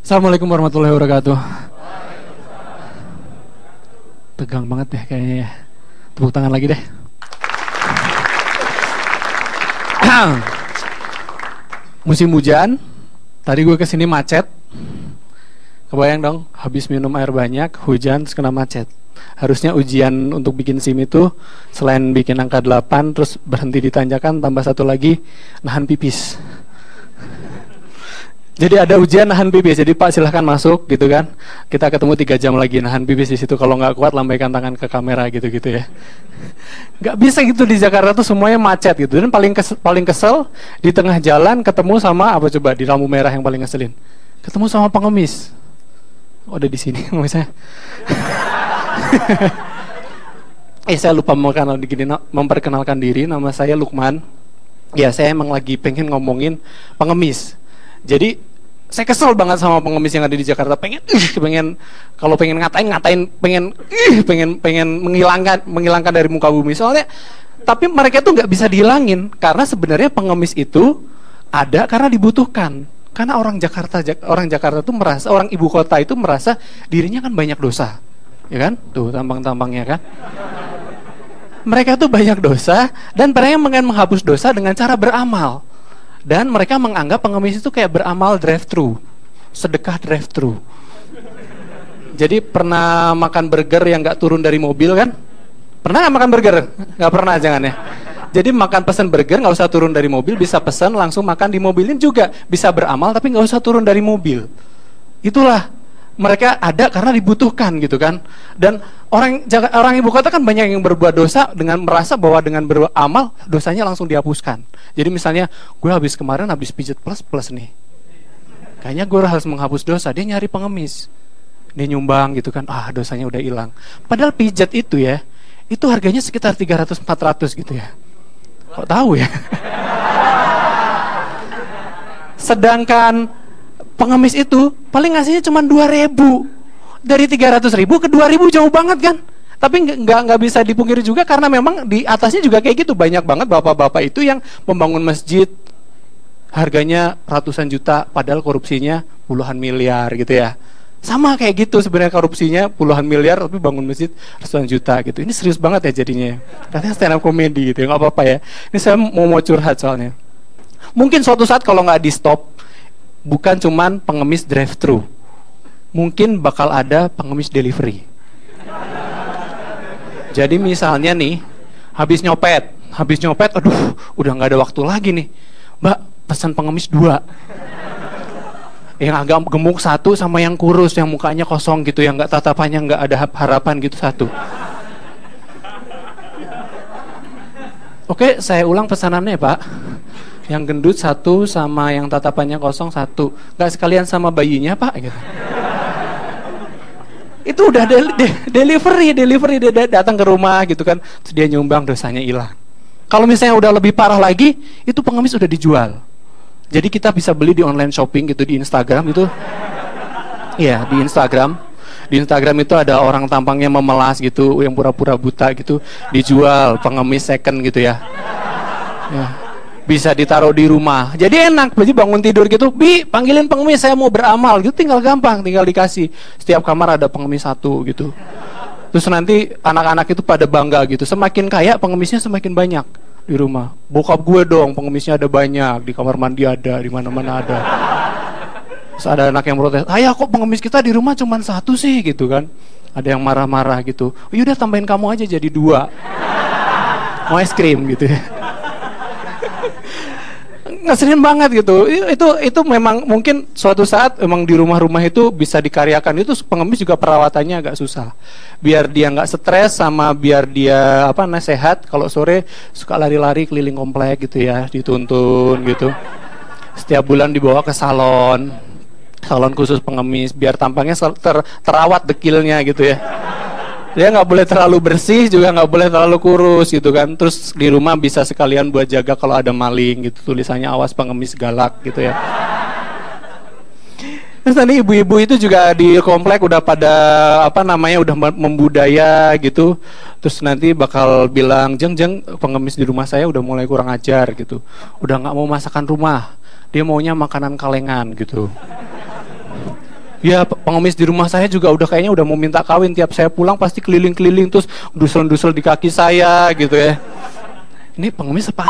Assalamualaikum warahmatullahi wabarakatuh. Tegang banget deh kayaknya ya. Tepuk tangan lagi deh. Musim hujan. Tadi gue kesini macet. Kebayang dong, habis minum air banyak, hujan, terus kena macet. Harusnya ujian untuk bikin SIM itu selain bikin angka 8 terus berhenti di tanjakan, tambah satu lagi nahan pipis. Jadi ada ujian nahan pipis. Jadi Pak silahkan masuk gitu kan. Kita ketemu 3 jam lagi nahan pipis di situ. Kalau nggak kuat lambaikan tangan ke kamera gitu-gitu ya. Nggak bisa gitu di Jakarta tuh semuanya macet gitu. Dan paling kesel di tengah jalan ketemu sama apa coba di lampu merah yang paling ngeselin. Ketemu sama pengemis. Oh, ada di sini misalnya. Saya lupa memperkenalkan diri. Nama saya Lukman. Ya, saya emang lagi pengen ngomongin pengemis. Jadi saya kesel banget sama pengemis yang ada di Jakarta. Pengen kalau pengen ngatain, pengen menghilangkan dari muka bumi. Soalnya, tapi mereka tuh nggak bisa dihilangin karena sebenarnya pengemis itu ada karena dibutuhkan. Karena orang Jakarta tuh merasa, orang ibu kota itu merasa dirinya kan banyak dosa, ya kan? Tuh tampang-tampangnya kan. Mereka tuh banyak dosa dan mereka ingin menghapus dosa dengan cara beramal. Dan mereka menganggap pengemis itu kayak beramal drive-thru, sedekah drive-thru. Jadi pernah makan burger yang gak turun dari mobil kan? Pernah gak makan burger? Gak pernah jangan ya. Jadi makan pesan burger gak usah turun dari mobil, bisa pesan langsung makan di mobilin juga. Bisa beramal tapi gak usah turun dari mobil. Itulah, mereka ada karena dibutuhkan gitu kan. Dan orang ibu kota kan banyak yang berbuat dosa dengan merasa bahwa dengan beramal dosanya langsung dihapuskan. Jadi misalnya gue kemarin habis pijat plus nih, kayaknya gue harus menghapus dosa. Dia nyari pengemis, dia nyumbang gitu kan, dosanya udah hilang. Padahal pijat itu ya, itu harganya sekitar 300-400 gitu ya. Kok tahu ya? Sedangkan pengemis itu paling ngasihnya cuma 2.000. Dari 300.000 ke 2.000 jauh banget kan. Tapi nggak bisa dipungkiri juga karena memang di atasnya juga kayak gitu. Banyak banget bapak-bapak itu yang membangun masjid harganya ratusan juta padahal korupsinya puluhan miliar gitu ya. Sama kayak gitu sebenarnya korupsinya puluhan miliar tapi bangun masjid ratusan juta gitu. Ini serius banget ya jadinya. Katanya stand up comedy gitu ya, nggak apa-apa ya. Ini saya mau curhat soalnya. Mungkin suatu saat kalau nggak di stop, bukan cuman pengemis drive-thru, mungkin bakal ada pengemis delivery. Jadi misalnya nih, habis nyopet, aduh, udah nggak ada waktu lagi nih, Mbak, pesan pengemis 2, yang agak gemuk 1 sama yang kurus, yang mukanya kosong gitu, yang nggak tatapannya nggak ada harapan gitu 1. Oke, saya ulang pesanannya Pak. Yang gendut 1 sama yang tatapannya kosong 1. Gak sekalian sama bayinya Pak gitu. Itu udah delivery dia datang ke rumah gitu kan. Terus dia nyumbang dosanya hilang. Kalau misalnya udah lebih parah lagi, itu pengemis udah dijual. Jadi kita bisa beli di online shopping gitu, di Instagram gitu. Iya, di Instagram. Di Instagram itu ada orang tampangnya memelas gitu, yang pura-pura buta gitu, dijual pengemis second gitu ya. Ya. Bisa ditaruh di rumah. Jadi enak, jadi bangun tidur gitu, Bi, panggilin pengemis, saya mau beramal gitu, tinggal gampang, tinggal dikasih. Setiap kamar ada pengemis 1 gitu. Terus nanti anak-anak itu pada bangga gitu. Semakin kaya pengemisnya semakin banyak di rumah. Bokap gue dong, pengemisnya ada banyak, di kamar mandi ada, di mana-mana ada. Terus ada anak yang protes, "Ayah, kok pengemis kita di rumah cuma 1 sih?" gitu kan. Ada yang marah-marah gitu. "Oh, yaudah tambahin kamu aja jadi 2. Mau es krim gitu ya. Ngeselin banget gitu. Itu memang mungkin suatu saat memang di rumah-rumah itu bisa dikaryakan. Itu pengemis juga perawatannya agak susah. Biar dia nggak stres sama biar dia sehat. Kalau sore suka lari-lari keliling komplek gitu ya, dituntun gitu. Setiap bulan dibawa ke salon khusus pengemis biar tampangnya terawat dekilnya gitu ya. Dia nggak boleh terlalu bersih, juga nggak boleh terlalu kurus gitu kan. Terus di rumah bisa sekalian buat jaga kalau ada maling gitu, tulisannya awas pengemis galak gitu ya. Terus tadi ibu-ibu itu juga di komplek udah pada udah membudaya gitu. Terus nanti bakal bilang, jeng pengemis di rumah saya udah mulai kurang ajar gitu. Udah nggak mau masakan rumah, dia maunya makanan kalengan gitu. Ya, pengemis di rumah saya juga udah kayaknya udah mau minta kawin. Tiap saya pulang pasti keliling-keliling terus dusel-dusel di kaki saya gitu ya. Ini pengemis apa?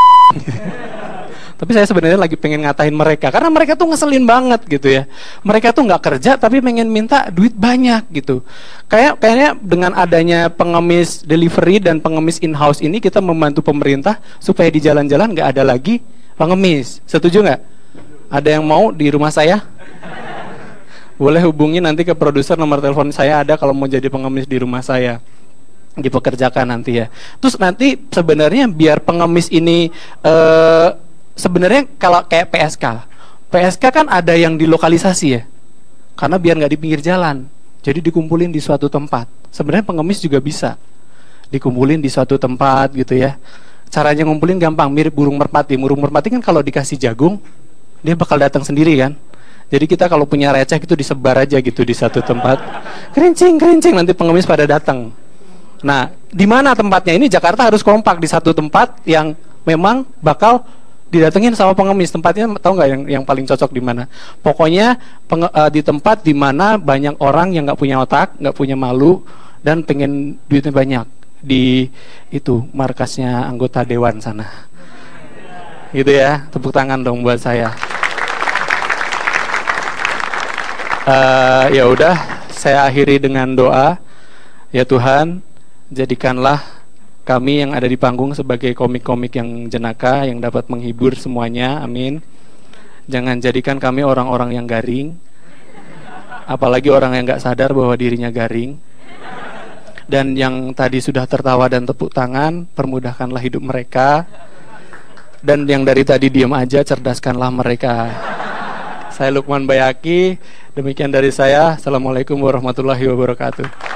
Tapi saya sebenarnya lagi pengen ngatain mereka karena mereka tuh ngeselin banget gitu ya. Mereka tuh nggak kerja tapi pengen minta duit banyak gitu. Kayaknya dengan adanya pengemis delivery dan pengemis in-house ini kita membantu pemerintah supaya di jalan-jalan nggak ada lagi pengemis. Setuju nggak? Ada yang mau di rumah saya? Boleh hubungi nanti ke produser, nomor telepon saya ada kalau mau jadi pengemis di rumah saya. Dipekerjakan nanti ya. Terus nanti sebenarnya biar pengemis ini sebenarnya kalau kayak PSK kan ada yang dilokalisasi ya, karena biar nggak di pinggir jalan, jadi dikumpulin di suatu tempat. Sebenarnya pengemis juga bisa dikumpulin di suatu tempat gitu ya. Caranya ngumpulin gampang, mirip burung merpati. Burung merpati kan kalau dikasih jagung dia bakal datang sendiri kan. Jadi kita kalau punya receh itu disebar aja gitu di satu tempat, kerincing nanti pengemis pada datang. Nah, di mana tempatnya ini? Jakarta harus kompak di satu tempat yang memang bakal didatengin sama pengemis. Tempatnya tahu nggak yang paling cocok di mana? Pokoknya di tempat di mana banyak orang yang nggak punya otak, nggak punya malu, dan pengen duitnya banyak. Di itu markasnya anggota dewan sana. Gitu ya, tepuk tangan dong buat saya. Ya udah, saya akhiri dengan doa. Ya Tuhan, jadikanlah kami yang ada di panggung sebagai komik-komik yang jenaka, yang dapat menghibur semuanya, amin. Jangan jadikan kami orang-orang yang garing, apalagi orang yang gak sadar bahwa dirinya garing. Dan yang tadi sudah tertawa dan tepuk tangan, permudahkanlah hidup mereka. Dan yang dari tadi diam aja, cerdaskanlah mereka. Saya Lukman Bayaki, demikian dari saya. Assalamualaikum warahmatullahi wabarakatuh.